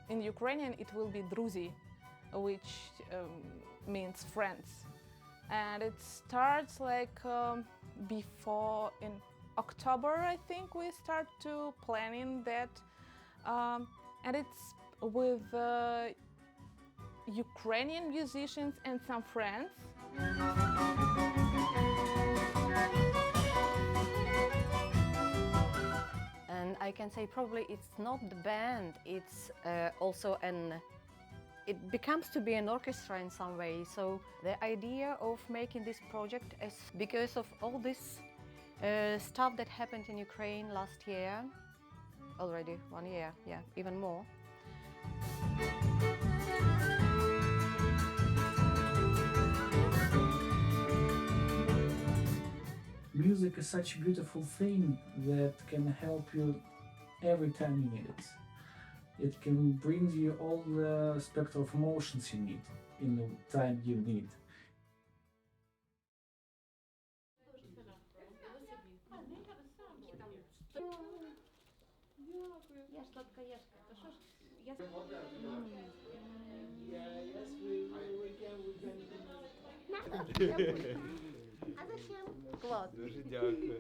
In Ukrainian, it will be DRUZI, which means friends. And it starts like before, in October, I think, we start to planning that. And it's with Ukrainian musicians and some friends. And I can say probably it's not the band, it's also it becomes to be an orchestra in some way. So the idea of making this project is because of all this stuff that happened in Ukraine last year, already 1 year, yeah, even more. Music is such a beautiful thing that can help you every time you need it. It can bring you all the spectrum of emotions you need in the time you need. Дуже дякую.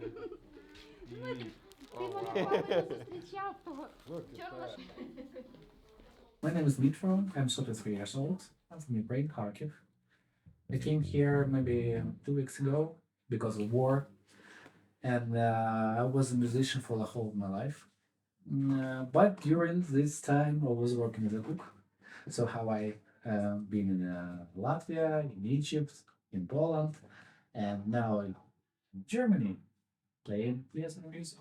My name is Dmytro. I'm 33 years old. I'm from Ukraine, Kharkiv. I came here maybe 2 weeks ago because of war, and I was a musician for the whole of my life. But during this time, I was working as a cook. So how I been in Latvia, in Egypt, in Poland, and now in Germany, playing Klezmer music.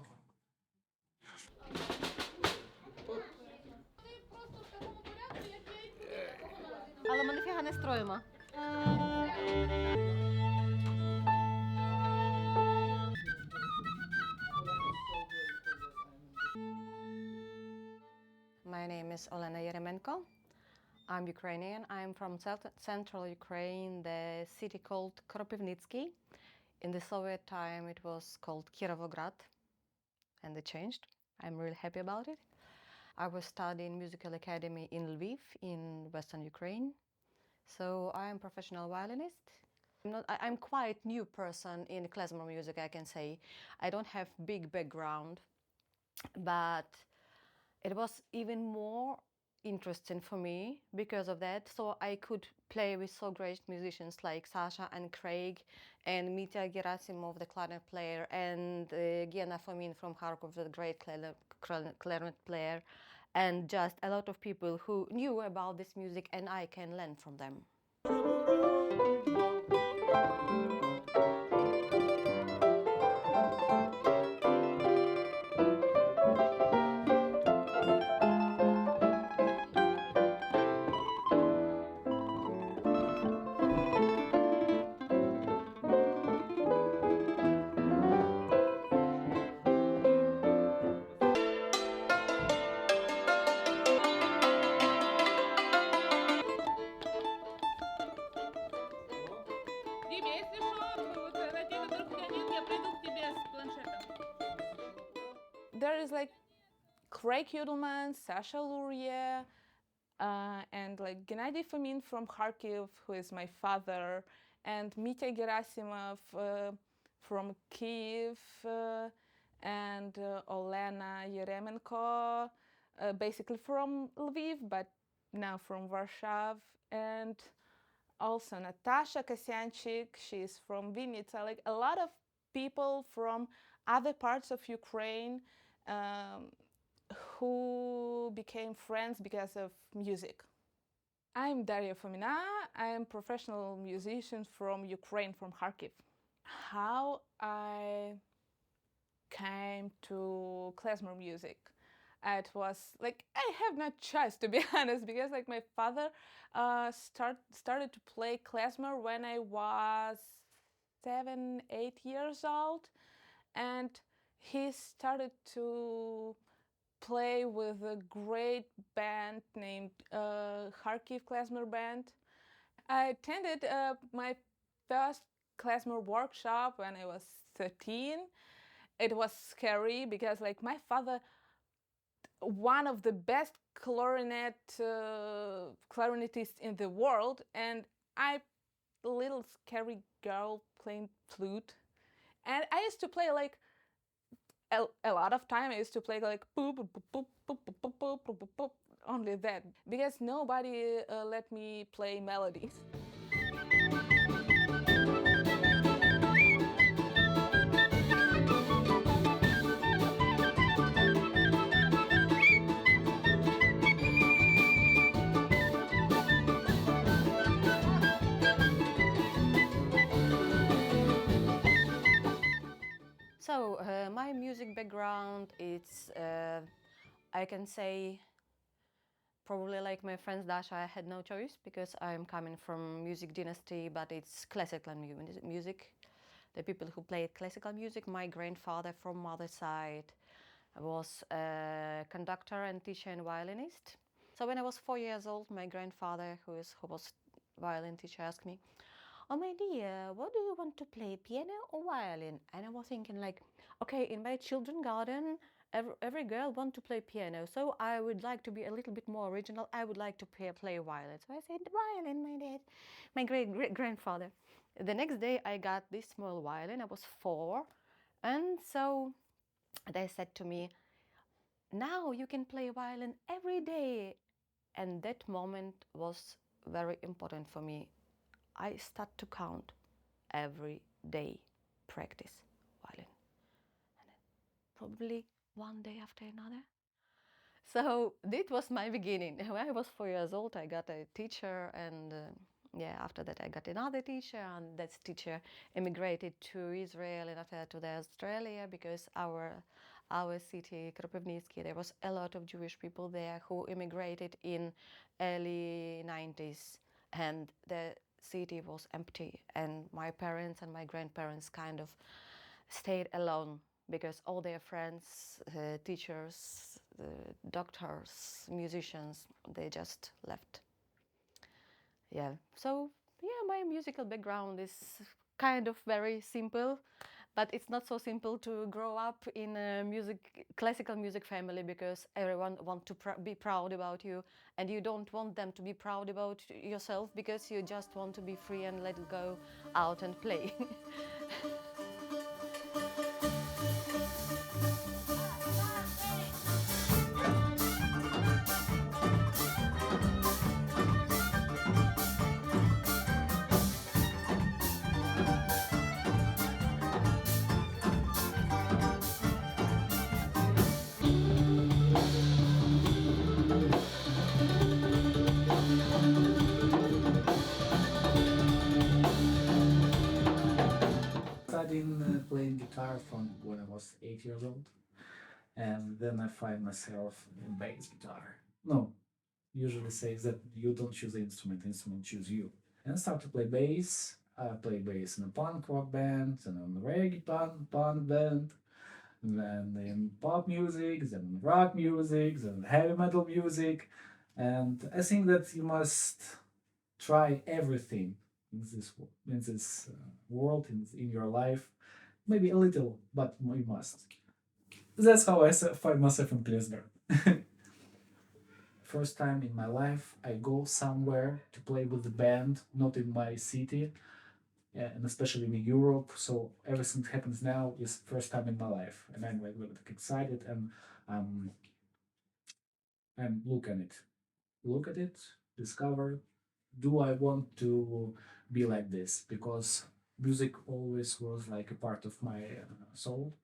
Але ми ніфіга не строїмо. My name is Olena Yeremenko. I'm Ukrainian. I'm from central Ukraine, the city called Kropivnitsky. In the Soviet time, it was called Kirovograd, and they changed. I'm really happy about it. I was studying musical academy in Lviv, in Western Ukraine. So I'm a professional violinist. I'm quite new person in klezmer music, I can say. I don't have big background, but it was even more interesting for me because of that. So I could play with so great musicians like Sasha and Craig and Mitya Gerasimov, the clarinet player, and Daria Fomina from Kharkov, the great clarinet player, and just a lot of people who knew about this music and I can learn from them. There is like Craig Judelman, Sasha Lurie, and like Daria Fomina from Kharkiv, who is my father, and Mitya Gerasimov from Kyiv, and Olena Yeremenko, basically from Lviv, but now from Warsaw, and also Nataliya Kasianchyk, she's from Vinnytsia, like a lot of people from other parts of Ukraine who became friends because of music. I'm Daria Fomina. I'm a professional musician from Ukraine, from Kharkiv. How I came to klezmer music, it was like I have no choice, to be honest, because like my father started to play klezmer when I was 7-8 years old, and he started to play with a great band named Kharkiv Klezmer Band. I attended my first Klezmer workshop when I was 13. It was scary because, like, my father, one of the best clarinetists in the world, and I, a little scary girl playing flute. And I used to play like a lot of time. I used to play like boop, boop, boop, boop, boop, boop, boop, boop, boop, boop, only that, because nobody let me play melodies. So my music background, it's I can say probably like my friends Dasha, I had no choice because I'm coming from music dynasty, but it's classical music. The people who played classical music, my grandfather from mother's side was a conductor and teacher and violinist. So when I was 4 years old, my grandfather, who was violin teacher, asked me, "Oh my dear, what do you want to play, piano or violin?" And I was thinking like, okay, in my children's garden, every girl wants to play piano, so I would like to be a little bit more original. I would like to play violin. So I said, violin, my dad, my great-grandfather. The next day I got this small violin. I was 4. And so they said to me, now you can play violin every day. And that moment was very important for me. I start to count every day, practice violin. And then probably one day after another. So this was my beginning. When I was 4 years old, I got a teacher, and after that I got another teacher, and that teacher immigrated to Israel and after that to Australia, because our city, Kropivnitsky, there was a lot of Jewish people there who immigrated in early 90s, and the city was empty, and my parents and my grandparents kind of stayed alone because all their friends, teachers, doctors, musicians, they just left. Yeah, so my musical background is kind of very simple, but it's not so simple to grow up in a classical music family, because everyone wants to be proud about you, and you don't want them to be proud about yourself because you just want to be free and let go out and play. Started playing guitar from when I was 8 years old, and then I find myself in bass guitar. No, usually says that you don't choose the instrument choose you. And I started to play bass. I play bass in a punk rock band, and in a reggae punk band, and then in pop music, then rock music, then heavy metal music. And I think that you must try everything in this world, in your life. Maybe a little, but you must. That's how I find myself in Klezmer. First time in my life I go somewhere to play with the band, not in my city, and especially in Europe. So everything that happens now is first time in my life, and I'm like really excited, and I'm look at it, discover, do I want to be like this? Because music always was like a part of my soul,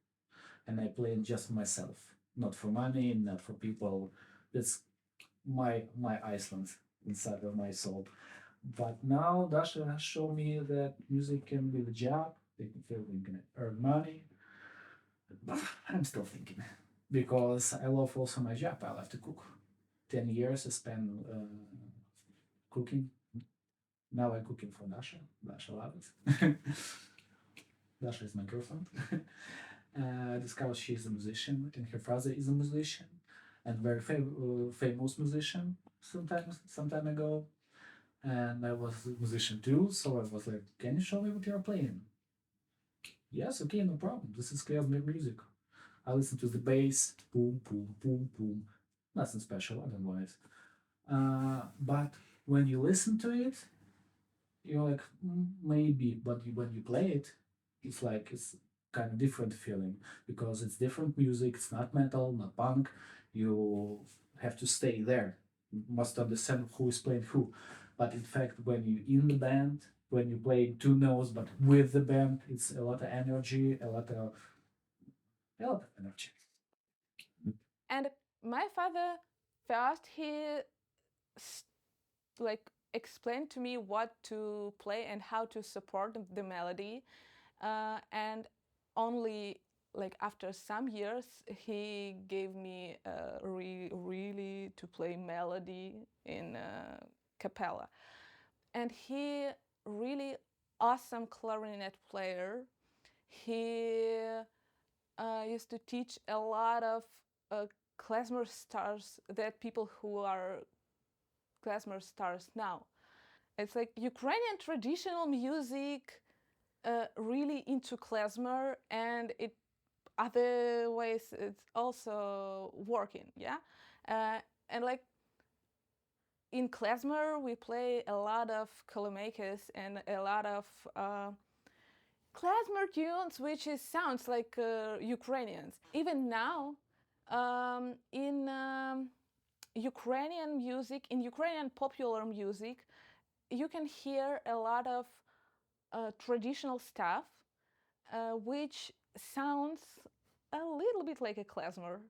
and I play it just for myself, not for money, not for people. That's my Iceland inside of my soul. But now Dasha has shown me that music can be the job. They can earn money. But I'm still thinking, because I love also my job. I love to cook. 10 years I spent cooking. Now I'm cooking for Dasha. Dasha loves it. Dasha is my girlfriend. I discovered she's a musician, and her father is a musician, and very famous musician. Some time ago, and I was a musician too. So I was like, "Can you show me what you're playing?" Yes, okay, no problem. This is Klezmer music. I listen to the bass, boom, boom, boom, boom. Nothing special otherwise. But when you listen to it, you're like, maybe, but when you play it, it's like it's kind of different feeling because it's different music. It's not metal, not punk. You have to stay there. You must understand who is playing who. But in fact, when you in the band, when you play two notes, but with the band, it's a lot of energy, a lot of energy. And my father first like explained to me what to play and how to support the melody, and only like after some years he gave me really to play melody in cappella. And he really awesome clarinet player. He used to teach a lot of klezmer stars, that people who are klezmer stars now. It's like Ukrainian traditional music, really into klezmer, and it other ways it's also working, yeah. And like in klezmer, we play a lot of kolomakis and a lot of klezmer tunes, which sounds like Ukrainians. Even now, in Ukrainian music, in Ukrainian popular music, you can hear a lot of traditional stuff, which sounds a little bit like a klezmer.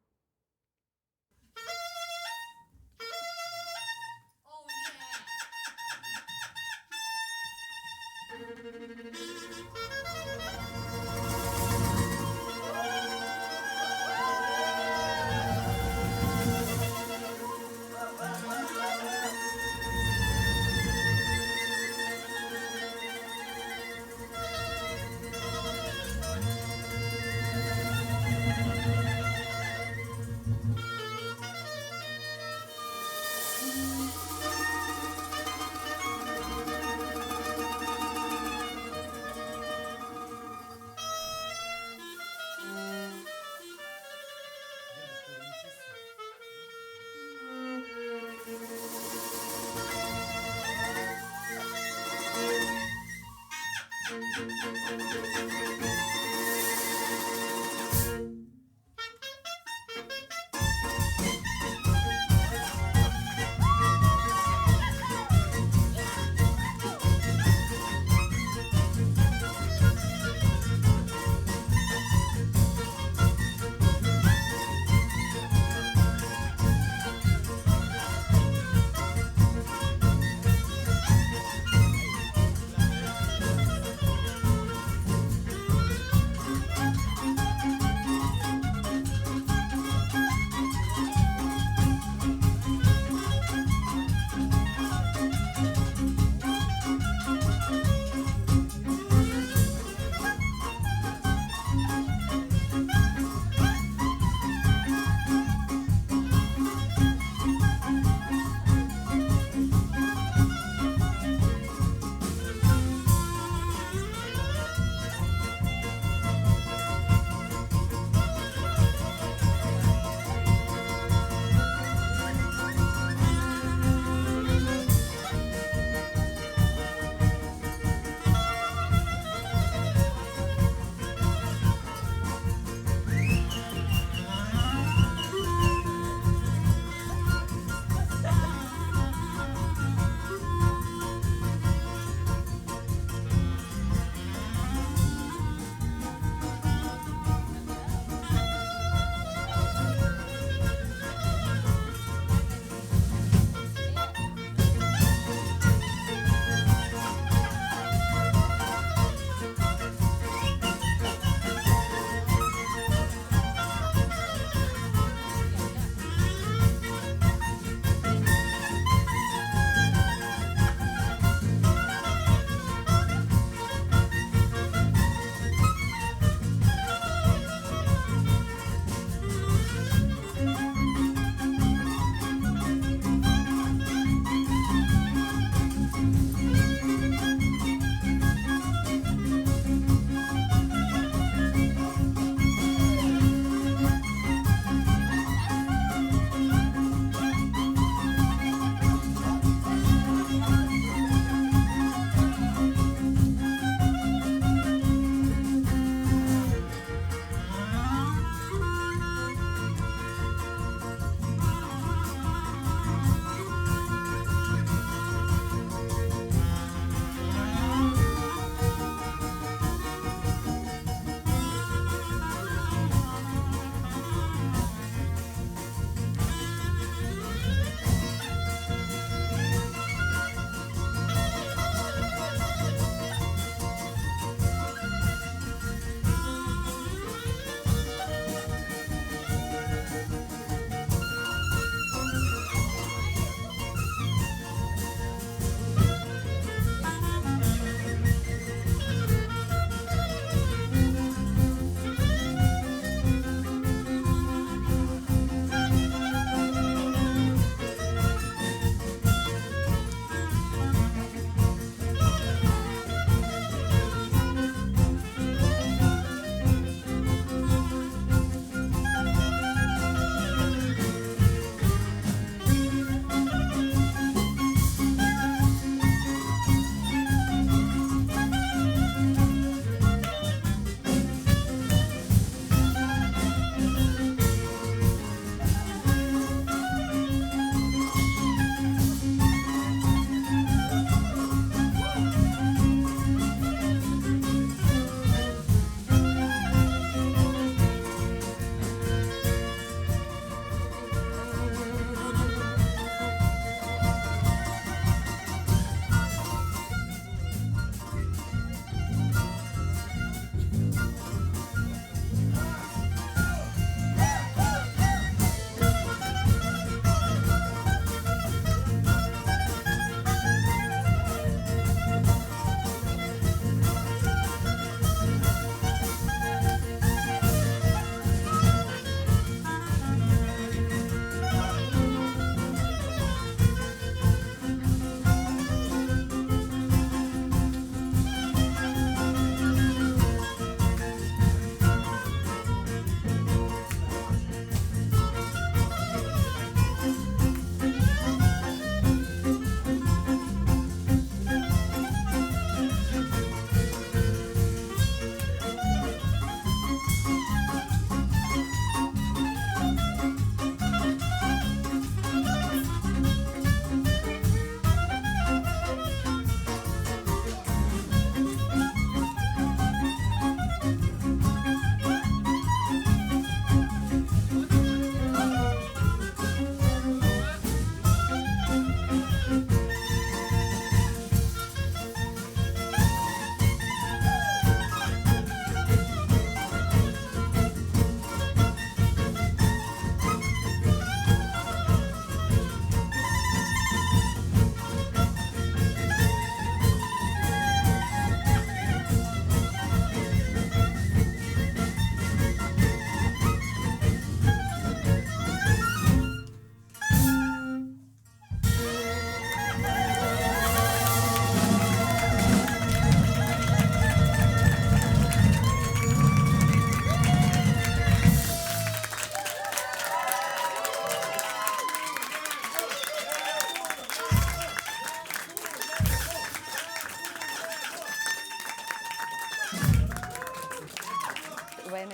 when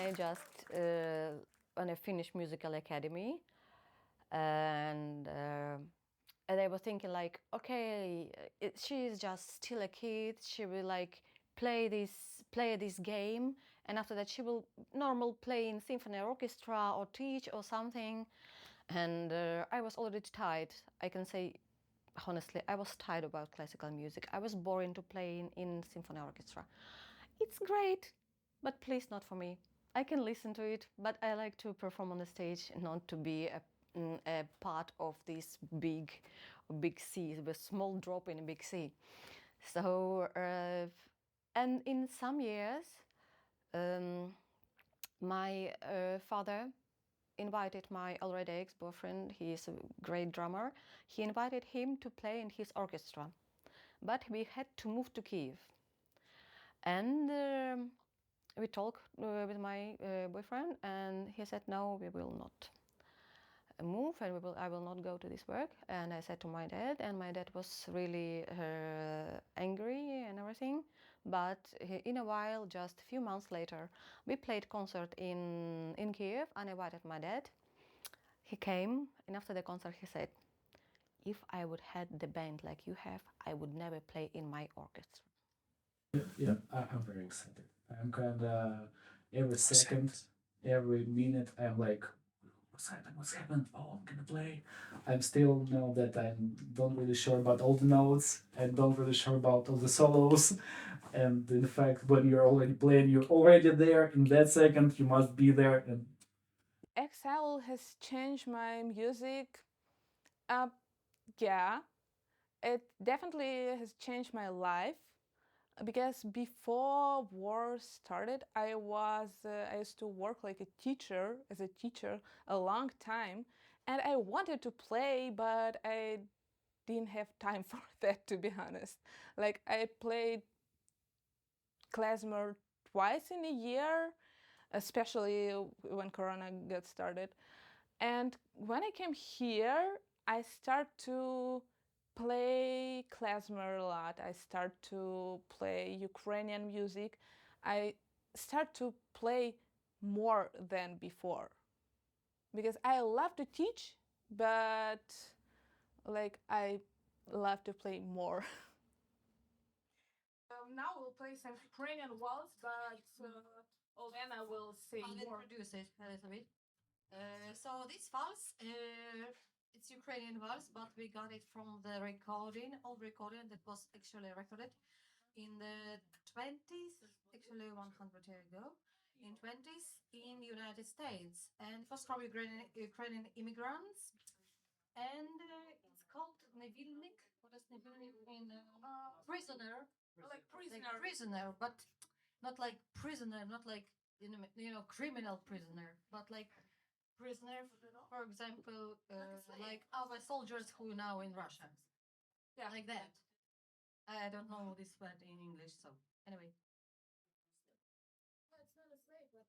I finished musical academy, and I was thinking like, okay, she is just still a kid. She will like play this game, and after that she will play in symphony orchestra or teach or something. And I was already tired. I can say honestly, I was tired about classical music. I was boring to play in symphony orchestra. It's great, but please not for me. I can listen to it, but I like to perform on the stage, not to be a part of this big sea, a small drop in a big sea. So, and in some years, my father invited my already ex-boyfriend, he is a great drummer, he invited him to play in his orchestra. But we had to move to Kiev. And we talked with my boyfriend, and he said, no, we will not move, and I will not go to this work. And I said to my dad, and my dad was really angry and everything. But in a while, just a few months later, we played concert in Kiev, and I invited my dad. He came, and after the concert he said, if I would had the band like you have, I would never play in my orchestra. Yeah, I'm very excited. I'm kind of every second, every minute, I'm like, what's happened? What's happened? Oh, I'm gonna play. I'm still know that I don't really sure about all the notes. I don't really sure about all the solos. And in fact, when you're already playing, you're already there. In that second, you must be there. And Exile has changed my music. Yeah, it definitely has changed my life. Because before war started, I used to work like as a teacher, a long time, and I wanted to play, but I didn't have time for that, to be honest. Like I played Klezmer twice in a year, especially when Corona got started. And when I came here, I start to play klezmer a lot. I start to play Ukrainian music. I start to play more than before because I love to teach, but like I love to play more. Now we'll play some Ukrainian waltz, but Olena will sing more. Introduce it a little bit. So this waltz, it's Ukrainian waltz, but we got it from the old recording that was actually recorded in the 20s, actually 100 years ago, in 20s in United States, and it was from Ukrainian immigrants, and it's called Nevilnik. What is Nevilnik in prisoner? Like prisoner, but not like prisoner, not like criminal prisoner, but like prisoner, for example, like our soldiers who are now in Russia. Yeah, like that. I don't know this word in English, so anyway. No, it's not a slave, but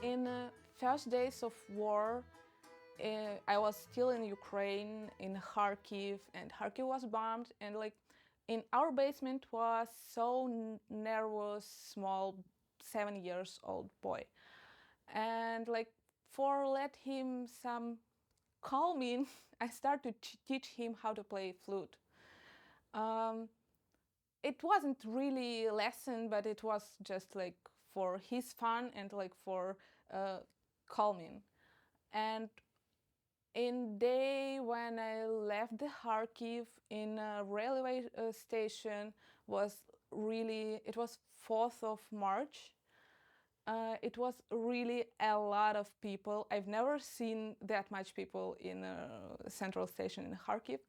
In first days of war, I was still in Ukraine, in Kharkiv, and Kharkiv was bombed, and like in our basement was so nervous, small, 7 years old boy, and like for let him some calming, I started to teach him how to play flute. It wasn't really a lesson, but it was just like for his fun and like for calming. And in day when I left the Kharkiv in a railway station it was 4th of March. It was really a lot of people. I've never seen that much people in a central station in Kharkiv.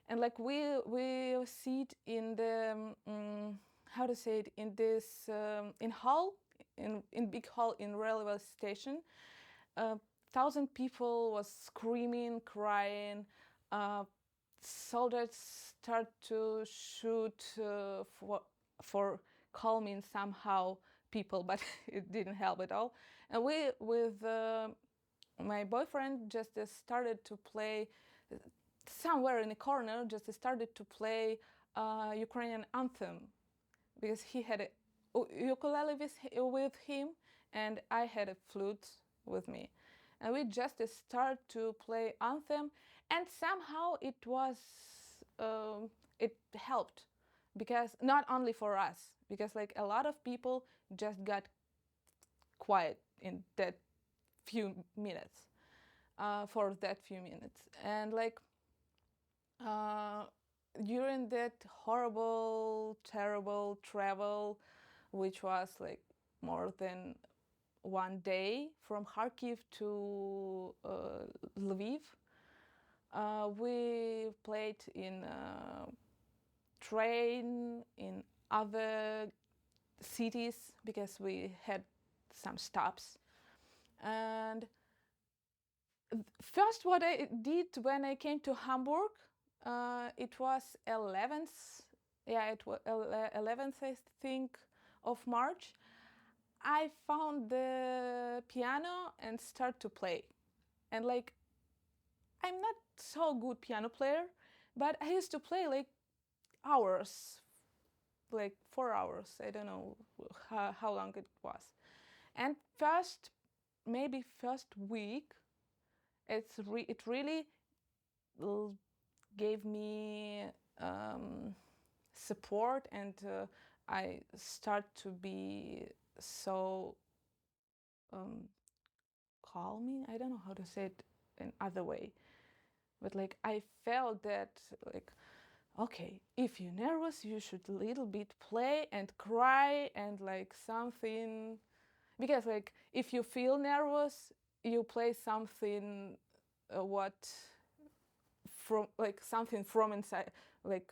And like we sit in the how to say it, in this in big hall in railway station. 1,000 people was screaming, crying. Soldiers start to shoot for calming somehow people, but it didn't help at all. And we, with my boyfriend, just started to play somewhere in a corner. Just started to play Ukrainian anthem, because he had a ukulele with him, and I had a flute with me, and we just start to play anthem, and somehow it helped, because not only for us, because like a lot of people just got quiet in that few minutes, for that few minutes, and like during that horrible, terrible travel, which was like more than 1 day from Kharkiv to Lviv, we played in train in other cities, because we had some stops. And first, what I did when I came to Hamburg, it was 11th, yeah, it was 11th, I think, of March. I found the piano and start to play. And like, I'm not so good piano player, but I used to play like hours, like 4 hours. I don't know how long it was. And maybe first week, it really gave me support, and I start to be so calming. I don't know how to say it in other way, but like I felt that, like, okay, if you're nervous, you should a little bit play and cry and like something, because like if you feel nervous, you play something what from like something from inside, like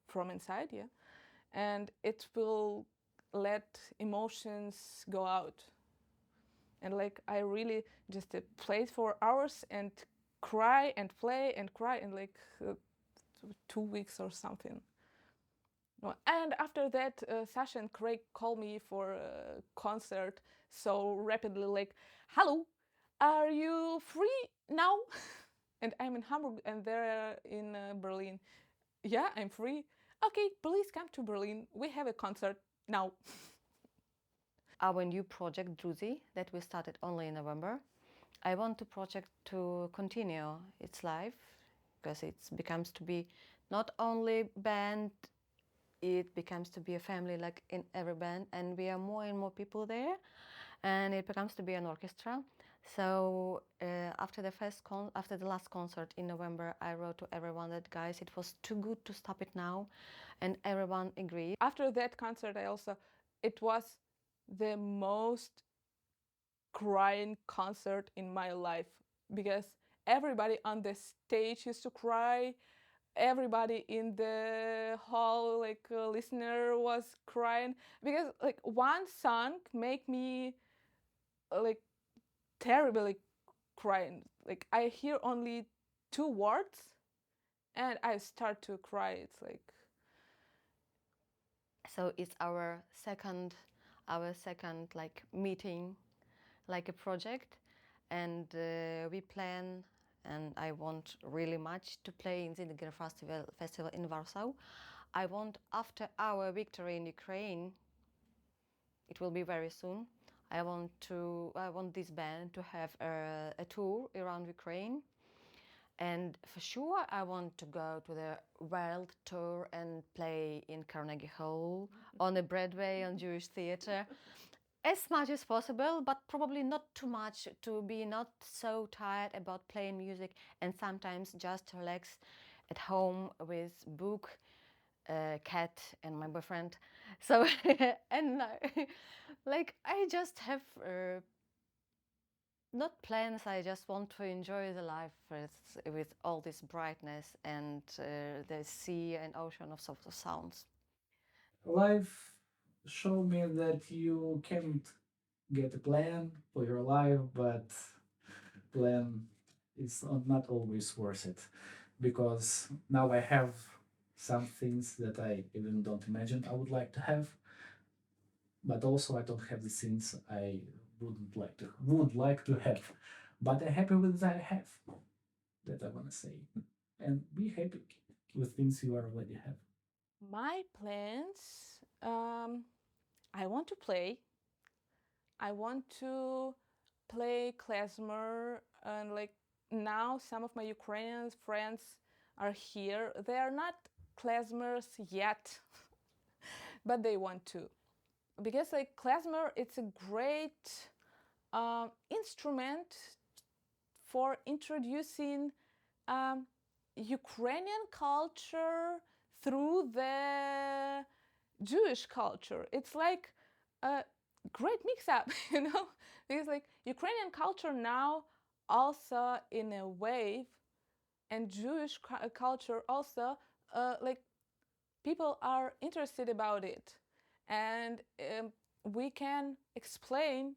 from inside, yeah, and it will let emotions go out. And like I really just played for hours and cry and play and cry in like 2 weeks or something. And after that, Sasha and Craig called me for a concert so rapidly, like, hello, are you free now? And I'm in Hamburg and they're in Berlin. Yeah, I'm free. Okay, please come to Berlin. We have a concert now. Our new project, DRUZI, that we started only in November, I want the project to continue its life, because it becomes to be not only band, it becomes to be a family like in every band, and we are more and more people there, and it becomes to be an orchestra. So after the last concert in November, I wrote to everyone that, guys, it was too good to stop it now, and everyone agreed. After that concert, it was the most crying concert in my life, because everybody on the stage used to cry. Everybody in the hall, like listener, was crying, because like one song made me like terribly crying. Like I hear only 2 words and I start to cry. It's like, so it's our second like meeting, like a project, and we plan, and I want really much to play in the festival in Warsaw. I want, after our victory in Ukraine, it will be very soon, I want this band to have a tour around Ukraine. And for sure, I want to go to the world tour and play in Carnegie Hall, on a Broadway, on Jewish theater, as much as possible, but probably not too much to be not so tired about playing music, and sometimes just relax at home with book, cat, and my boyfriend. So, and like I just have not plans, I just want to enjoy the life with all this brightness and the sea and ocean of sounds. life showed me that you can't get a plan for your life, but plan is not always worth it, because now I have some things that I even don't imagine I would like to have, but also I don't have the things I would like to have, but I'm happy with that I have. That I want to say, and be happy with things you already have. My plans, I want to play. I want to play klezmer, and like now some of my Ukrainian friends are here. They are not klezmers yet, but they want to. Because like klezmer, it's a great instrument for introducing Ukrainian culture through the Jewish culture. It's like a great mix-up, you know, because like Ukrainian culture now also in a wave, and Jewish culture also, like people are interested about it, and we can explain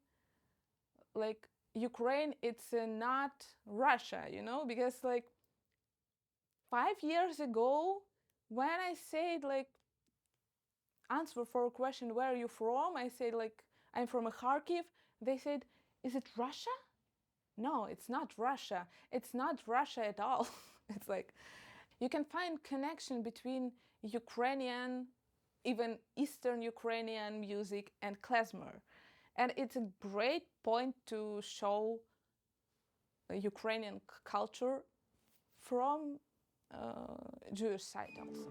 like Ukraine, it's not Russia, you know, because like 5 years ago, when I said like answer for a question, where are you from? I said like I'm from Kharkiv. They said, is it Russia? No, it's not Russia. It's not Russia at all. It's like you can find connection between Ukrainian, even Eastern Ukrainian music and klezmer. And it's a great point to show Ukrainian culture from Jewish side also.